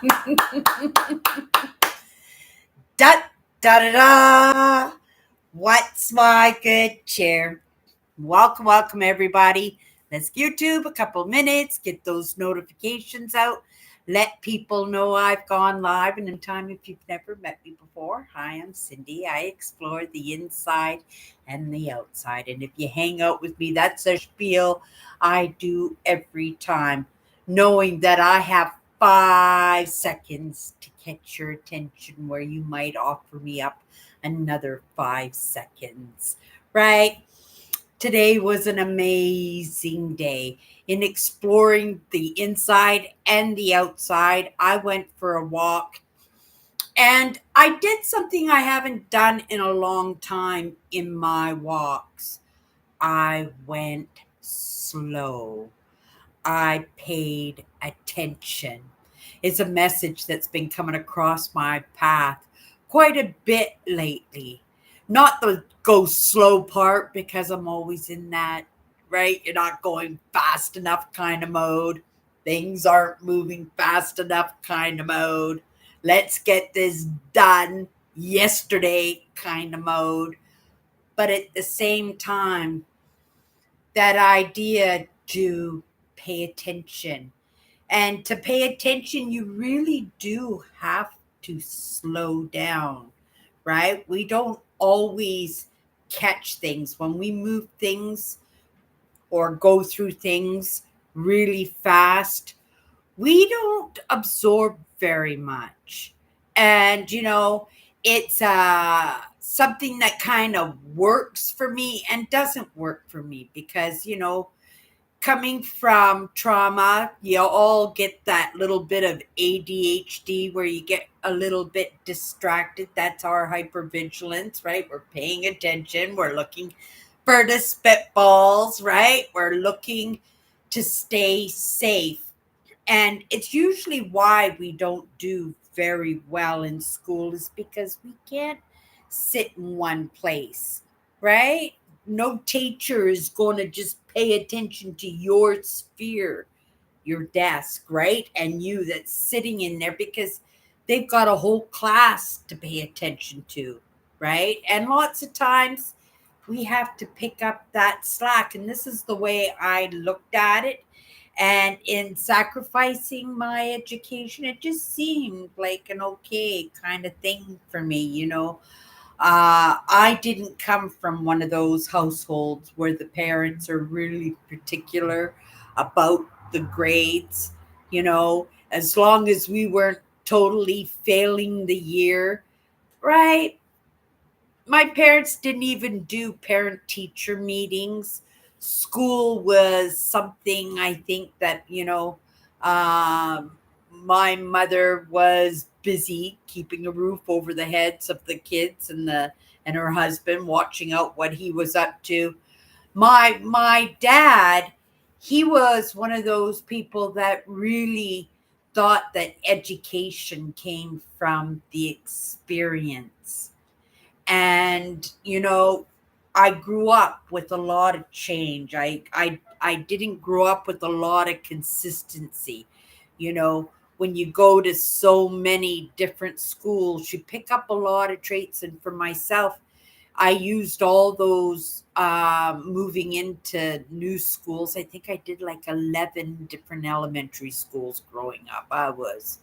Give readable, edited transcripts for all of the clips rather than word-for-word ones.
Da da da da. What's my good cheer? Welcome, everybody. Let's YouTube a couple minutes, get those notifications out, let people know I've gone live. And in time, if you've never met me before, hi, I'm Cindy. I explore the inside and the outside. And if you hang out with me, that's a spiel I do every time, knowing that I have 5 seconds to catch your attention where you might offer me up another 5 seconds, right? Today was an amazing day in exploring the inside and the outside. I went for a walk and I did something I haven't done in a long time in my walks. I went slow. I paid attention. It's a message that's been coming across my path quite a bit lately. Not the go slow part because I'm always in that, right? You're not going fast enough kind of mode. Things aren't moving fast enough kind of mode. Let's get this done yesterday kind of mode. But at the same time, that idea to pay attention. And to pay attention, you really do have to slow down, right? We don't always catch things. When we move things or go through things really fast, we don't absorb very much. And, it's something that kind of works for me and doesn't work for me because, coming from trauma, you all get that little bit of ADHD where you get a little bit distracted. That's our hypervigilance, right? We're paying attention. We're looking for the spitballs, right? We're looking to stay safe. And it's usually why we don't do very well in school is because we can't sit in one place, right? No teacher is going to just pay attention to your sphere, your desk, right? And you that's sitting in there because they've got a whole class to pay attention to, right? And lots of times we have to pick up that slack. And this is the way I looked at it. And in sacrificing my education, it just seemed like an okay kind of thing for me. I didn't come from one of those households where the parents are really particular about the grades. As long as we weren't totally failing the year, right? My parents didn't even do parent teacher meetings. School was something I think that, my mother was busy keeping a roof over the heads of the kids and her husband watching out what he was up to. My dad, he was one of those people that really thought that education came from the experience. And I grew up with a lot of change. I didn't grow up with a lot of consistency. When you go to so many different schools, you pick up a lot of traits. And for myself, I used all those moving into new schools. I think I did like 11 different elementary schools growing up. I was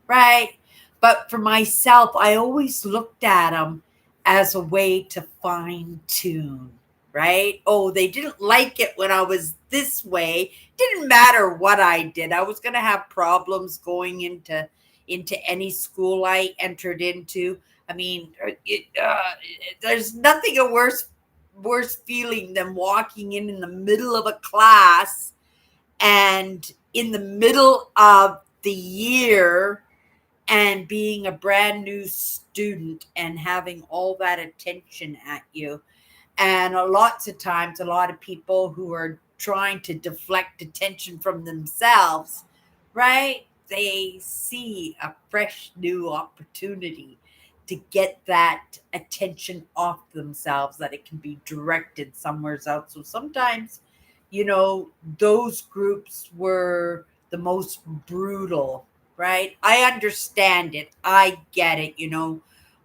right. But for myself, I always looked at them as a way to fine tune, right? Oh, they didn't like it when I was this way. Didn't matter what I did. I was going to have problems going into any school I entered into. I mean, there's nothing a worse feeling than walking in the middle of a class and in the middle of the year and being a brand new student and having all that attention at you. And lots of times, a lot of people who are trying to deflect attention from themselves, right? They see a fresh new opportunity to get that attention off themselves, that it can be directed somewhere else. So sometimes, those groups were the most brutal, right? I understand it. I get it,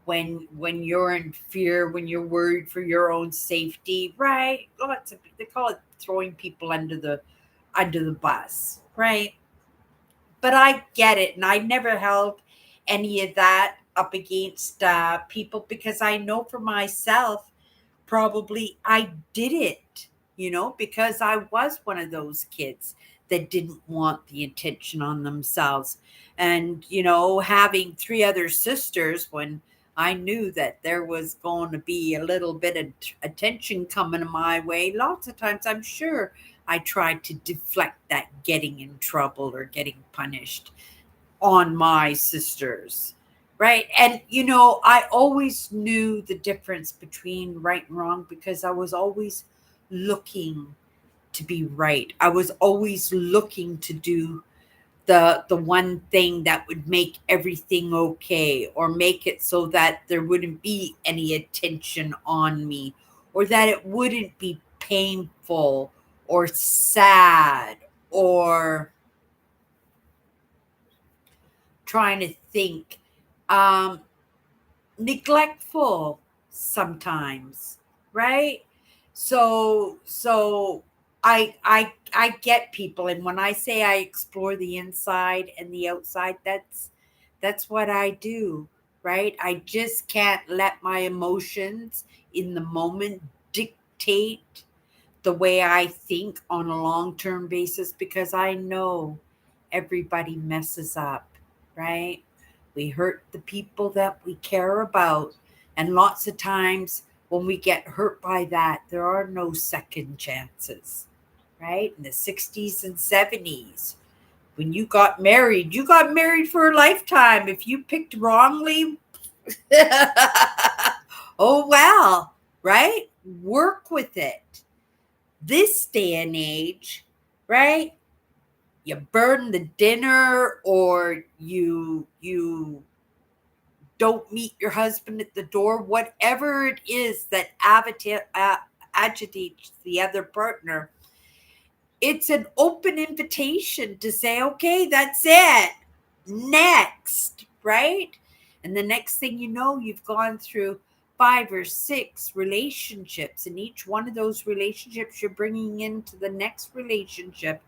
when you're in fear, when you're worried for your own safety, right? Lots of they call it throwing people under the bus, right? But I get it, and I never held any of that up against people because I know for myself probably I did it, because I was one of those kids that didn't want the attention on themselves. And, having three other sisters when I knew that there was going to be a little bit of attention coming my way, lots of times I'm sure I tried to deflect that getting in trouble or getting punished on my sisters. Right. And, I always knew the difference between right and wrong because I was always looking to be right. I was always looking to do the one thing that would make everything okay or make it so that there wouldn't be any attention on me or that it wouldn't be painful or sad or trying to think um neglectful sometimes, right? So I get people, and when I say I explore the inside and the outside, that's what I do, right? I just can't let my emotions in the moment dictate the way I think on a long term basis because I know everybody messes up, right? We hurt the people that we care about. And lots of times when we get hurt by that, there are no second chances, right? In the 60s and 70s, when you got married for a lifetime. If you picked wrongly, oh well, right? Work with it. This day and age, right? You burn the dinner or you don't meet your husband at the door, whatever it is that agitates the other partner, it's an open invitation to say, okay, that's it. Next, right? And the next thing you know, you've gone through 5 or 6 relationships, and each one of those relationships you're bringing into the next relationship,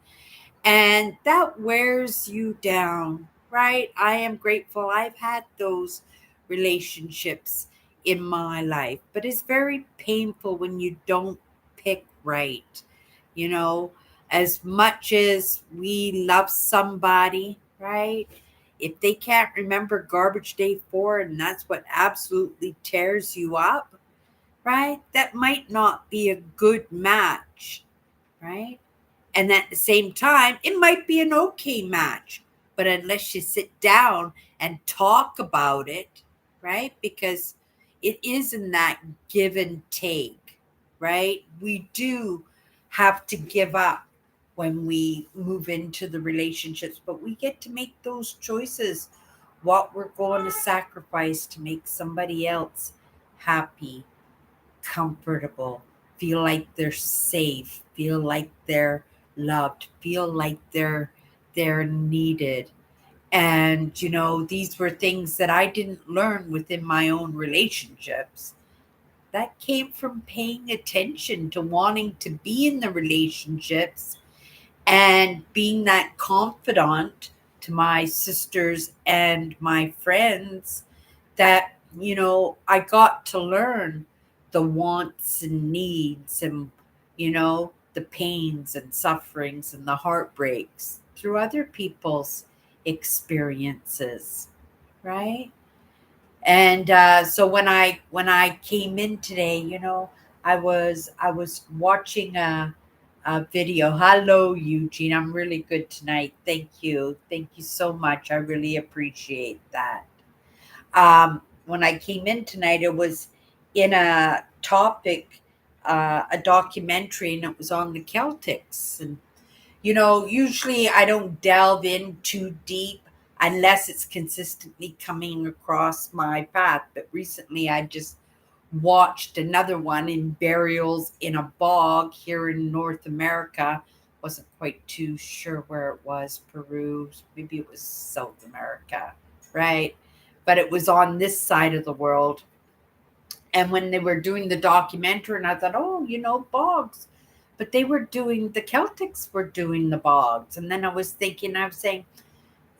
and that wears you down, right? I am grateful I've had those relationships in my life, but it's very painful when you don't pick right. You know, as much as we love somebody, right? If they can't remember garbage day 4 and that's what absolutely tears you up, right? That might not be a good match, right? And at the same time, it might be an okay match, but unless you sit down and talk about it, right? Because it is in that give and take, right? We do have to give up when we move into the relationships, but we get to make those choices what we're going to sacrifice to make somebody else happy, comfortable, feel like they're safe, feel like they're loved, feel like they're needed. And these were things that I didn't learn within my own relationships. That came from paying attention to wanting to be in the relationships and being that confidant to my sisters and my friends that I got to learn the wants and needs and the pains and sufferings and the heartbreaks through other people's experiences, right? And so when I came in today, I was watching a video. Hello, Eugene. I'm really good tonight. Thank you so much. I really appreciate that. When I came in tonight, it was in a topic, a documentary, and it was on the Celtics. And usually I don't delve in too deep unless it's consistently coming across my path. But recently I just watched another one in burials in a bog here in North America. Wasn't quite too sure where it was. Peru, maybe it was South America, right? But it was on this side of the world. And when they were doing the documentary, and I thought, oh, bogs. But the Celtics were doing the bogs. And then I was saying,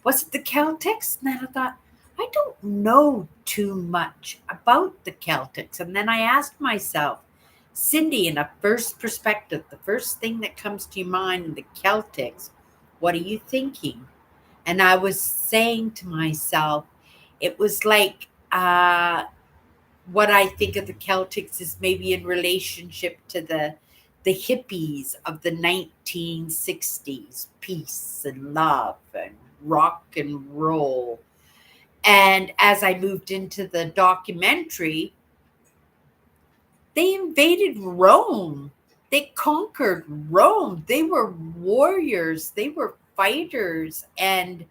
was it the Celtics? And then I thought, I don't know too much about the Celtics. And then I asked myself, Cindy, in a first perspective, the first thing that comes to your mind, the Celtics, what are you thinking? And I was saying to myself, it was like, what I think of the Celtics is maybe in relationship to the hippies of the 1960s, peace and love and rock and roll. And as I moved into the documentary, they invaded Rome. They conquered Rome. They were warriors. They were fighters, and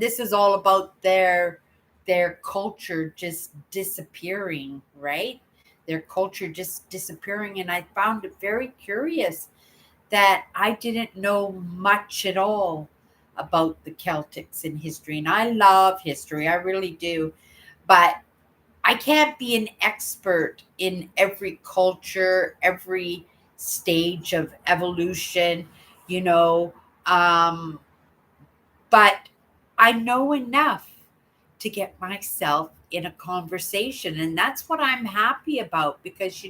this is all about their culture just disappearing, right? Their culture just disappearing, and I found it very curious that I didn't know much at all about the Celtics in history, and I love history, I really do, but I can't be an expert in every culture, every stage of evolution, you know. Um, but I know enough to get myself in a conversation. And that's what I'm happy about because,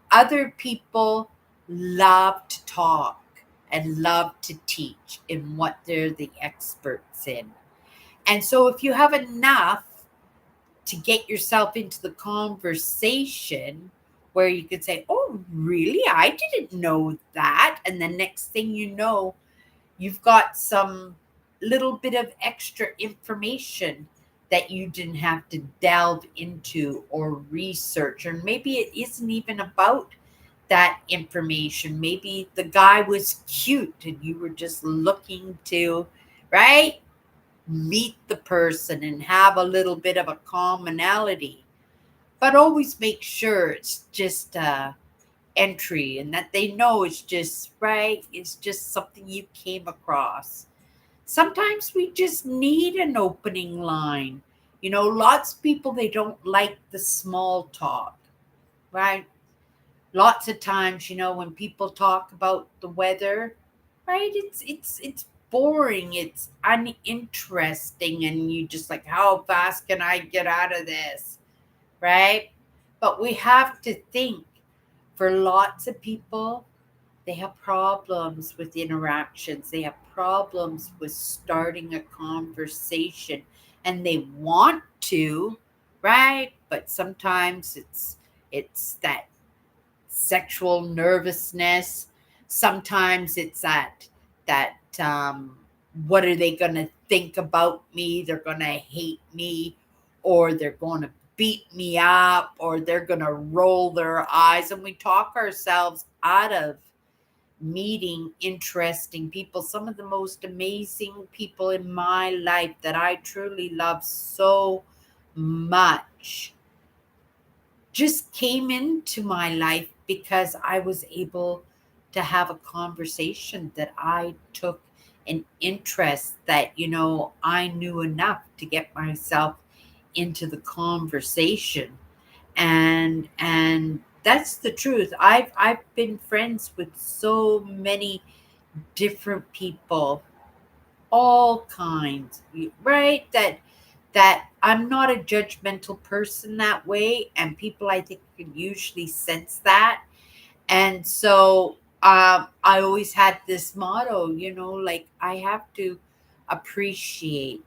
other people love to talk and love to teach in what they're the experts in. And so if you have enough to get yourself into the conversation where you could say, oh, really? I didn't know that. And the next thing you know, you've got some little bit of extra information that you didn't have to delve into or research. Or maybe it isn't even about that information. Maybe the guy was cute and you were just looking to, right? Meet the person and have a little bit of a commonality, but always make sure it's just entry and that they know it's just right. It's just something you came across. Sometimes we just need an opening line. Lots of people, they don't like the small talk, right? Lots of times, when people talk about the weather, right? It's boring, it's uninteresting, and you just like, how fast can I get out of this, right? But we have to think for lots of people, they have problems with interactions. They have problems with starting a conversation and they want to, right? But sometimes it's that sexual nervousness. Sometimes it's that what are they going to think about me? They're going to hate me, or they're going to beat me up, or they're going to roll their eyes, and we talk ourselves out of meeting interesting people. Some of the most amazing people in my life that I truly love so much just came into my life because I was able to have a conversation that I took an interest, that I knew enough to get myself into the conversation. And that's the truth. I've been friends with so many different people, all kinds, right? That I'm not a judgmental person that way, and people, I think, can usually sense that. And so I always had this motto, like I have to appreciate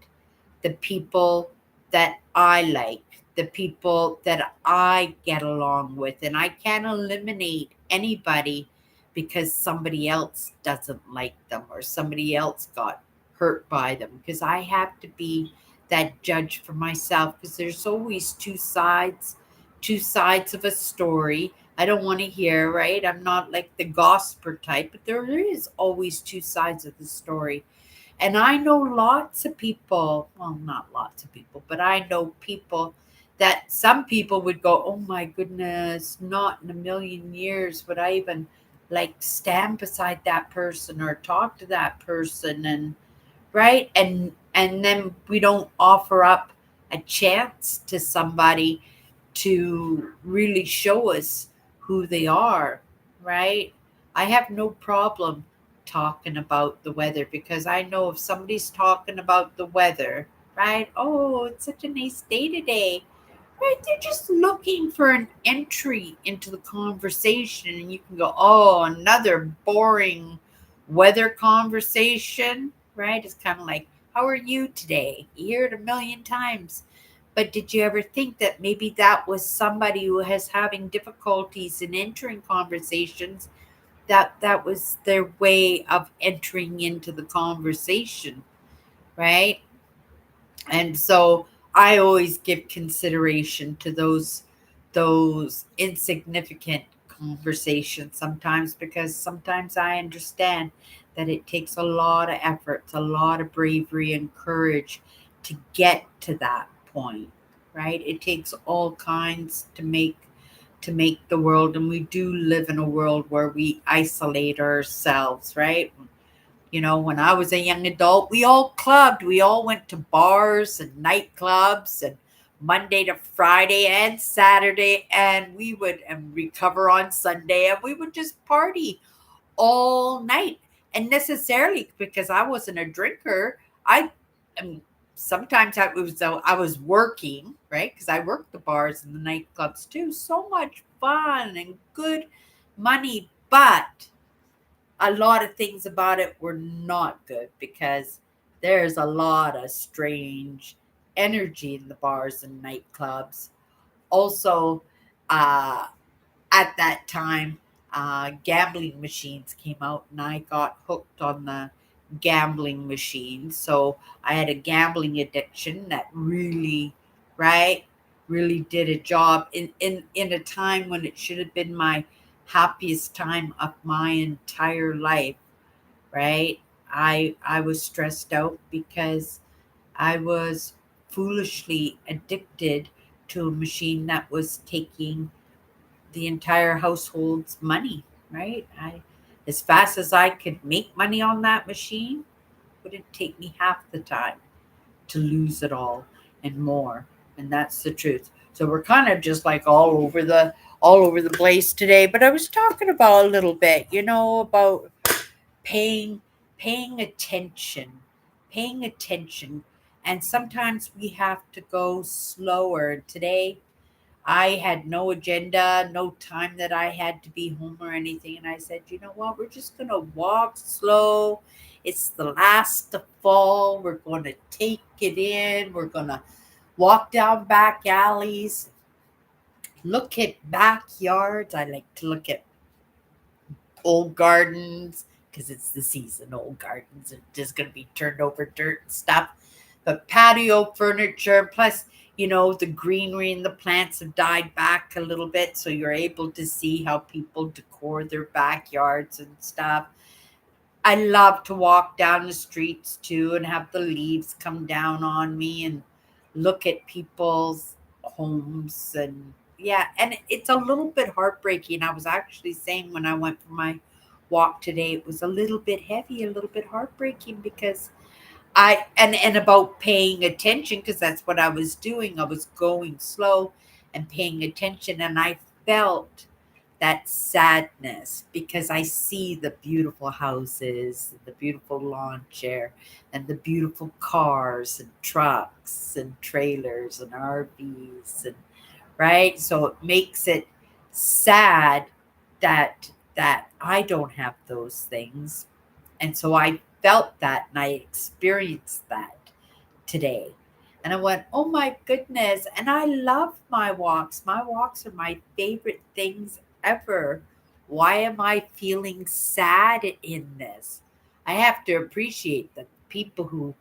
the people that I like, the people that I get along with. And I can't eliminate anybody because somebody else doesn't like them or somebody else got hurt by them, because I have to be that judge for myself, because there's always two sides of a story. I don't want to hear, right? I'm not like the gossiper type, but there is always two sides of the story. And I know lots of people, well, not lots of people, but I know people that some people would go, oh my goodness, not in a million years would I even like stand beside that person or talk to that person, and right, and then we don't offer up a chance to somebody to really show us who they are, right? I have no problem talking about the weather, because I know if somebody's talking about the weather, right? Oh, it's such a nice day today. Right, they're just looking for an entry into the conversation, and you can go, "Oh, another boring weather conversation." Right? It's kind of like, "How are you today?" You hear it a million times. But did you ever think that maybe that was somebody who has having difficulties in entering conversations, that was their way of entering into the conversation, right? And so I always give consideration to those insignificant conversations sometimes, because sometimes I understand that it takes a lot of effort, a lot of bravery and courage to get to that point, right? It takes all kinds to make the world, and we do live in a world where we isolate ourselves, right? When I was a young adult, we all clubbed. We all went to bars and nightclubs, and Monday to Friday and Saturday, and we would and recover on Sunday, and we would just party all night. And necessarily because I wasn't a drinker, I um, sometimes I was working, right? Because I worked the bars and the nightclubs too. So much fun and good money, but a lot of things about it were not good, because there's a lot of strange energy in the bars and nightclubs. Also, uh, at that time, gambling machines came out, and I got hooked on the gambling machines. So I had a gambling addiction that really, right, really did a job in a time when it should have been my happiest time of my entire life, right? I was stressed out because I was foolishly addicted to a machine that was taking the entire household's money, right? I As fast as I could make money on that machine, wouldn't take me half the time to lose it all and more. And that's the truth. So we're kind of just like all over the place today, but I was talking about a little bit, about paying paying attention, paying attention. And sometimes we have to go slower. Today I had no agenda, no time that I had to be home or anything. And I said, you know what? We're just going to walk slow. It's the last of fall. We're going to take it in. We're going to walk down back alleys, look at backyards. I like to look at old gardens because it's the season. Old gardens are just going to be turned over dirt and stuff. But patio furniture, plus, the greenery and the plants have died back a little bit. So you're able to see how people decor their backyards and stuff. I love to walk down the streets too and have the leaves come down on me and look at people's homes. And yeah, and it's a little bit heartbreaking. I was actually saying when I went for my walk today, it was a little bit heavy, a little bit heartbreaking, because and about paying attention, because that's what I was doing. I was going slow and paying attention, and I felt that sadness because I see the beautiful houses, the beautiful lawn chair, and the beautiful cars and trucks and trailers and RVs, and right. So it makes it sad that I don't have those things, and so I felt that and I experienced that today. And I went, oh my goodness. And I love my walks. My walks are my favorite things ever. Why am I feeling sad in this? I have to appreciate the people who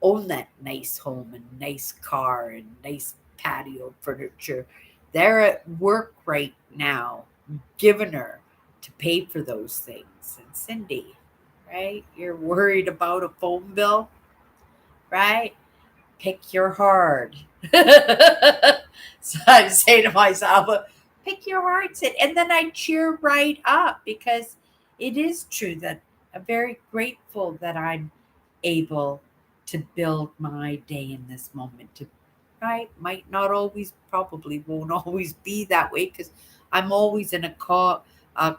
own that nice home and nice car and nice patio furniture. They're at work right now, giving her to pay for those things. And Cindy, right? You're worried about a phone bill, right? Pick your heart. So I say to myself, pick your heart, Sid. And then I cheer right up because it is true that I'm very grateful that I'm able to build my day in this moment. To I might not always, probably won't always be that way because I'm always in a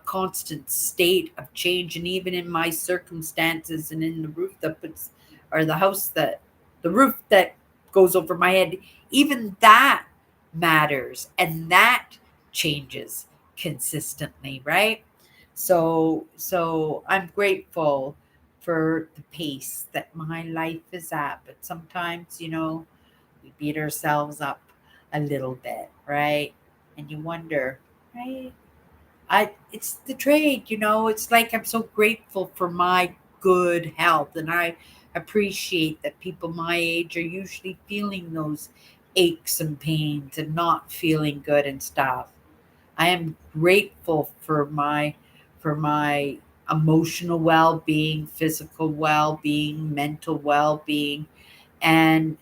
constant state of change, and even in my circumstances and in the roof that puts, or the roof that goes over my head, even that matters and that changes consistently, right? So I'm grateful for the pace that my life is at. But sometimes, we beat ourselves up a little bit, right? And you wonder, right? It's the trade, it's like I'm so grateful for my good health, and I appreciate that people my age are usually feeling those aches and pains and not feeling good and stuff. I am grateful for my emotional well-being, physical well-being, mental well-being, and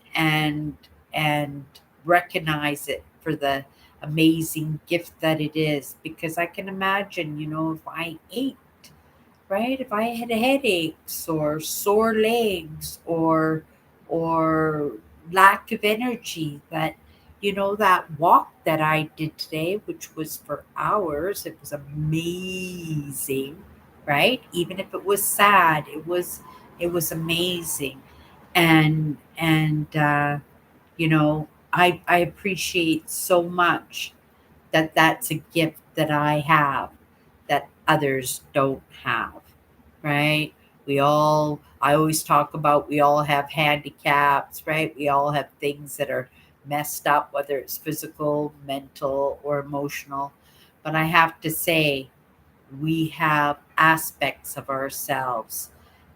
recognize it for the amazing gift that it is, because I can imagine, if I ate, right? If I had headaches or sore legs or lack of energy, that walk that I did today, which was for hours, it was amazing, right? Even if it was sad, it was amazing. And I appreciate so much that that's a gift that I have that others don't have, right? I always talk about, we all have handicaps, right? We all have things that are messed up, whether it's physical, mental, or emotional. But I have to say, we have aspects of ourselves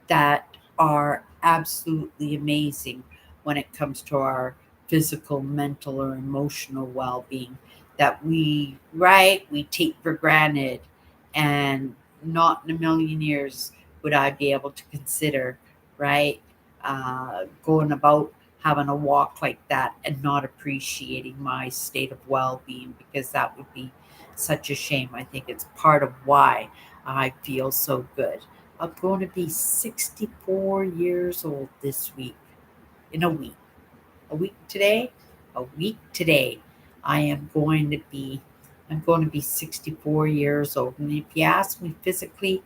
that are absolutely amazing when it comes to our physical, mental, or emotional well being that we take for granted, and not in a million years would I be able to consider, right? Going about having a walk like that and not appreciating my state of well being, because that would be such a shame. I think it's part of why I feel so good. I'm going to be 64 years old this week, in a week. A week today, a week today. I am going to be I'm going to be 64 years old. And if you ask me physically,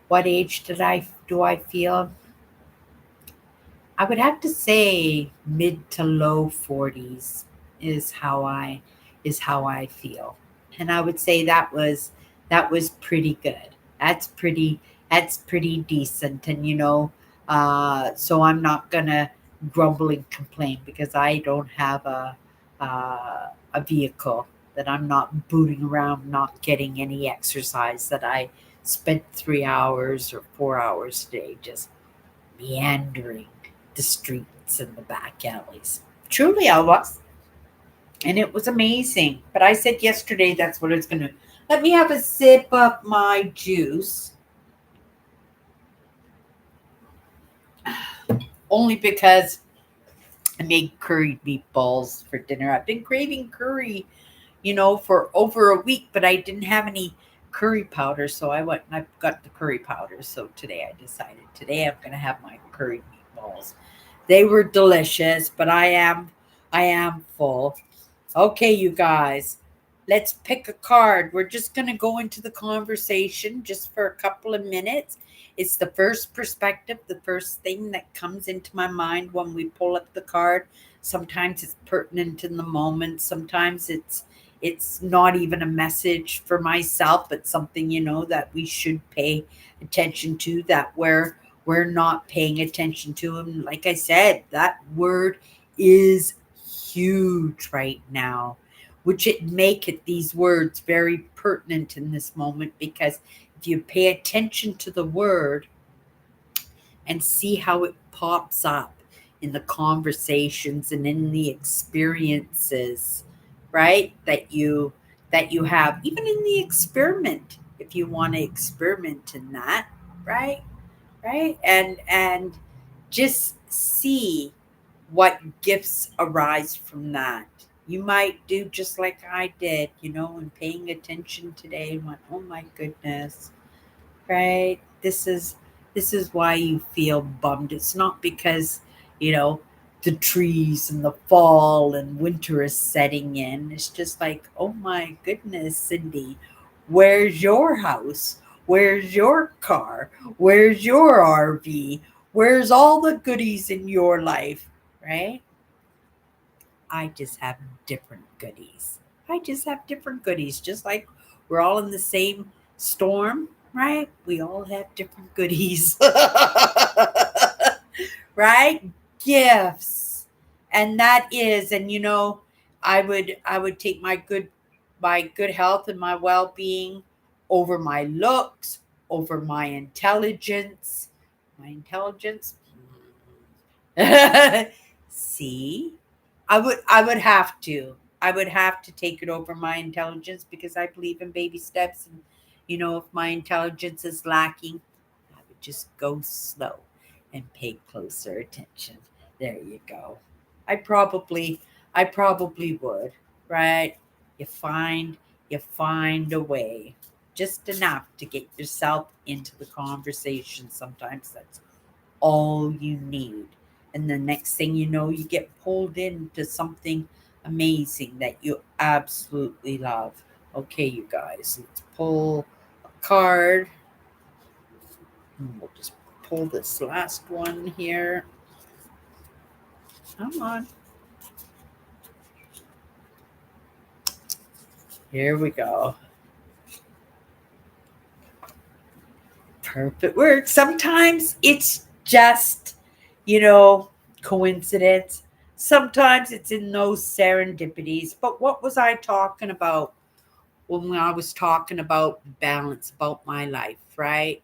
what age do I feel? I would have to say mid to low 40s is how I feel. And I would say that was pretty good. That's pretty decent. And so I'm not gonna grumble and complain because I don't have a vehicle, that I'm not booting around, not getting any exercise, that I spent 3 hours or 4 hours a day just meandering the streets and the back alleys. Truly, I was. And it was amazing. But I said yesterday that's what it's going to. Let me have a sip of my juice, only because I made curried meatballs for dinner. I've been craving curry, for over a week, but I didn't have any curry powder. So I went and I got the curry powder. So today I decided, today I'm going to have my curried meatballs. They were delicious, but I am full. Okay, you guys, let's pick a card. We're just going to go into the conversation just for a couple of minutes. It's the first perspective, the first thing that comes into my mind when we pull up the card. Sometimes it's pertinent in the moment. Sometimes it's not even a message for myself, but something that we should pay attention to, that we're not paying attention to. And like I said, that word is huge right now, which it make it these words very pertinent in this moment, because if you pay attention to the word and see how it pops up in the conversations and in the experiences, right, that you have, even in the experiment, if you want to experiment in that, right, and just see what gifts arise from that. You might do just like I did, and paying attention today, and went, oh my goodness, right? This is why you feel bummed. It's not because, you know, the trees and the fall and winter is setting in. It's just like, oh my goodness, Cindy, where's your house? Where's your car? Where's your RV? Where's all the goodies in your life, right? I just have different goodies. I just have different goodies. Just like we're all in the same storm, right? We all have different goodies. Right? Gifts. And that is, and I would take my good health and my well-being over my looks, over my intelligence. My intelligence. See, I would have to. I would have to take it over my intelligence because I believe in baby steps, and if my intelligence is lacking, I would just go slow and pay closer attention. There you go. I probably I probably would, right? You find you find a way. Just enough to get yourself into the conversation. Sometimes that's all you need. And the next thing you know, you get pulled into something amazing that you absolutely love. Okay, you guys, let's pull a card. And we'll just pull this last one here. Come on. Here we go. Perfect work. Sometimes it's just, you know, coincidence. Sometimes it's in those serendipities. But what was I talking about when I was talking about balance, about my life, right?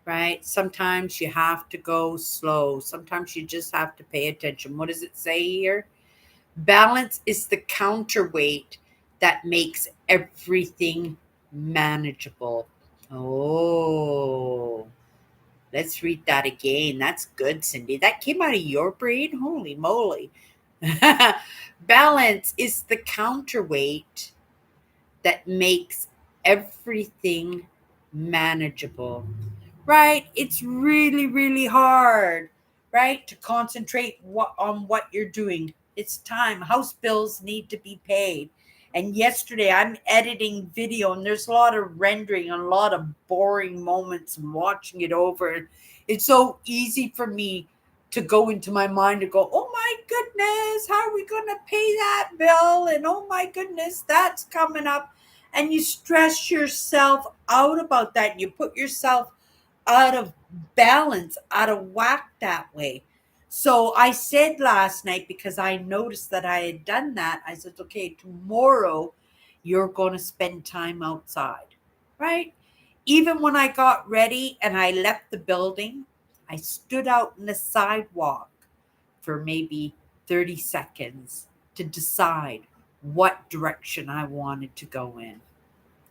Right? Sometimes you have to go slow. Sometimes you just have to pay attention. What does it say here? Balance is the counterweight that makes everything manageable. Oh, let's read that again. That's good, Cindy. That came out of your brain? Holy moly. Balance is the counterweight that makes everything manageable, right? It's really, really hard, right, to concentrate on what you're doing. It's time. House bills need to be paid. And yesterday I'm editing video and there's a lot of rendering and a lot of boring moments and watching it over. It's so easy for me to go into my mind to go, oh my goodness, how are we going to pay that bill? And oh my goodness, that's coming up. And you stress yourself out about that. And you put yourself out of balance, out of whack that way. So I said last night, because I noticed that I had done that, I said, okay, tomorrow you're going to spend time outside, right? Even when I got ready and I left the building, I stood out in the sidewalk for maybe 30 seconds to decide what direction I wanted to go in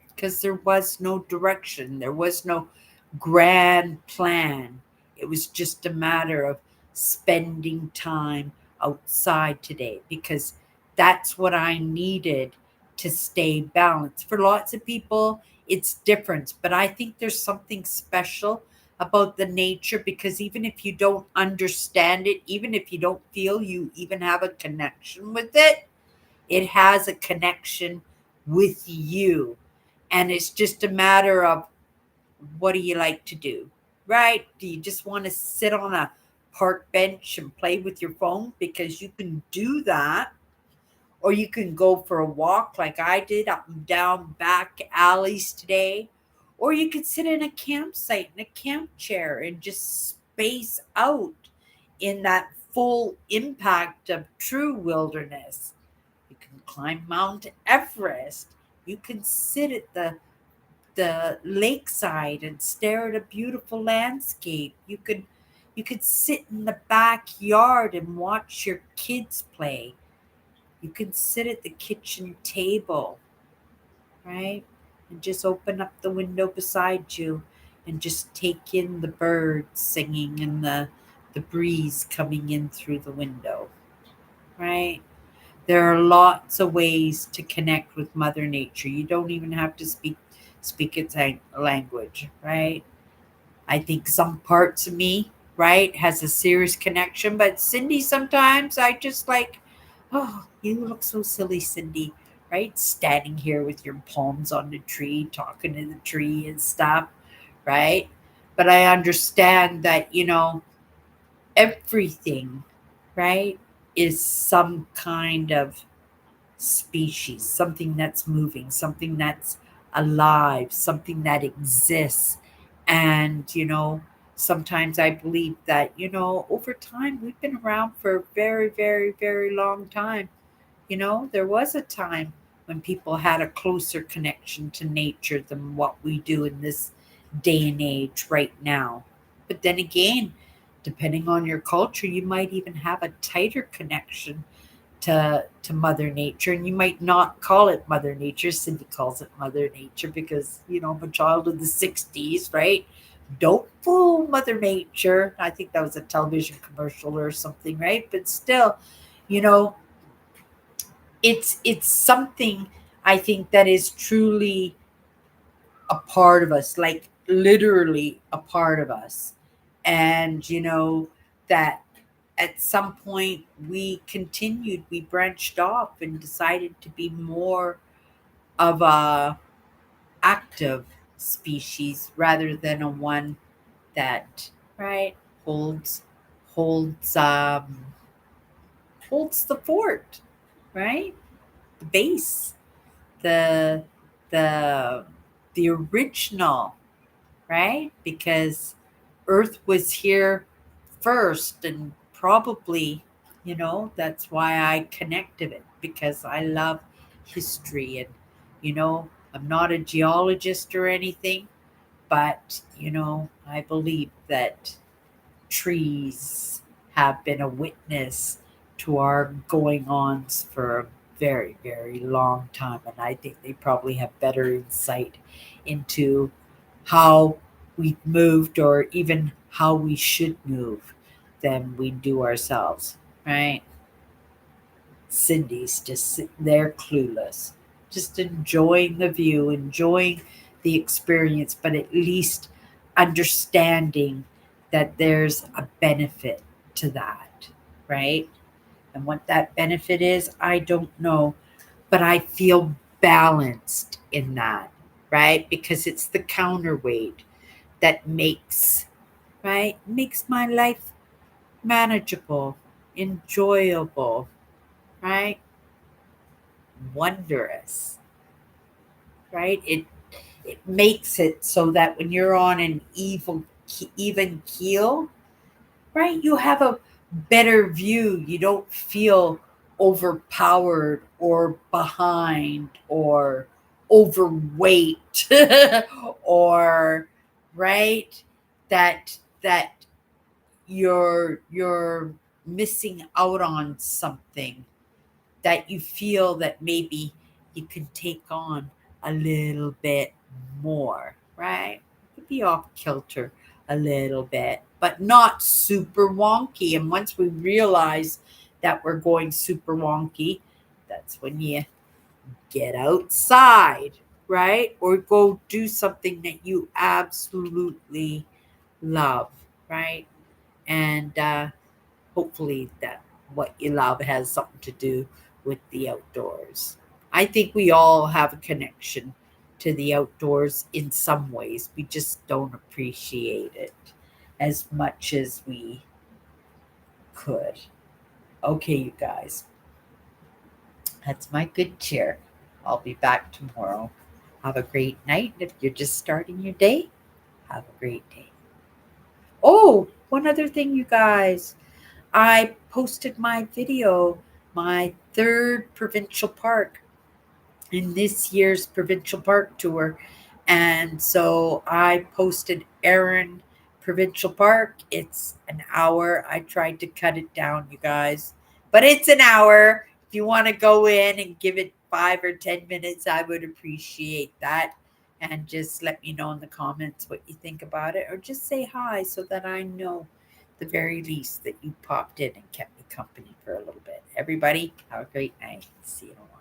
because there was no direction, there was no grand plan. It was just a matter of spending time outside today because that's what I needed to stay balanced. For lots of people, it's different, but I think there's something special about the nature because even if you don't understand it, even if you don't feel you even have a connection with it, it has a connection with you. And it's just a matter of what do you like to do, right? Do you just want to sit on a park bench and play with your phone? Because you can do that. Or you can go for a walk like I did up and down back alleys today. Or you could sit in a campsite in a camp chair and just space out in that full impact of true wilderness. You can climb Mount Everest. You can sit at the lakeside and stare at a beautiful landscape. You could sit in the backyard and watch your kids play. You can sit at the kitchen table, right? And just open up the window beside you and just take in the birds singing and the breeze coming in through the window, right? There are lots of ways to connect with Mother Nature. You don't even have to speak its language, right? I think some parts of me, right, has a serious connection. But Cindy, sometimes I just like, oh, you look so silly, Cindy, right? Standing here with your palms on the tree, talking to the tree and stuff, right? But I understand that, everything, right, is some kind of species, something that's moving, something that's alive, something that exists. And, sometimes I believe that, over time, we've been around for a very, very, very long time. There was a time when people had a closer connection to nature than what we do in this day and age right now. But then again, depending on your culture, you might even have a tighter connection to Mother Nature, and you might not call it Mother Nature. Cindy calls it Mother Nature because I'm a child of the '60s, right? Don't fool Mother Nature. I think that was a television commercial or something, right? But still, you know, it's something I think that is truly a part of us, like literally a part of us. And that at some point we branched off and decided to be more of a active species rather than a one that, right, holds holds holds the fort, right, the base, the the the original, right? Because Earth was here first, and probably, that's why I connected it, because I love history. And, I'm not a geologist or anything, but, I believe that trees have been a witness to our going ons for a very, very long time. And I think they probably have better insight into how we've moved or even how we should move than we do ourselves, right? Cindy's just sitting there clueless, just enjoying the view, enjoying the experience, but at least understanding that there's a benefit to that, right? And what that benefit is, I don't know, but I feel balanced in that, right? Because it's the counterweight that makes, right, makes my life manageable, enjoyable, right? Wondrous, right? It makes it so that when you're on an even keel, right, you have a better view. You don't feel overpowered or behind or overweight or, right, that you're missing out on something, that you feel that maybe you can take on a little bit more, right? Could be off kilter a little bit, but not super wonky. And once we realize that we're going super wonky, that's when you get outside, right? Or go do something that you absolutely love, right? And hopefully that what you love has something to do with the outdoors. I think we all have a connection to the outdoors in some ways. We just don't appreciate it as much as we could. Okay, you guys, that's my good cheer. I'll be back tomorrow. Have a great night. If you're just starting your day, have a great day. Oh, one other thing, you guys. I posted my video, my third provincial park in this year's provincial park tour. And so I posted Erin Provincial Park. It's an hour. I tried to cut it down, you guys, but it's an hour. If you want to go in and give it 5 or 10 minutes, I would appreciate that. And just let me know in the comments what you think about it, or just say hi so that I know the very least that you popped in and kept me company for a little bit. Everybody, have a great night. See you tomorrow.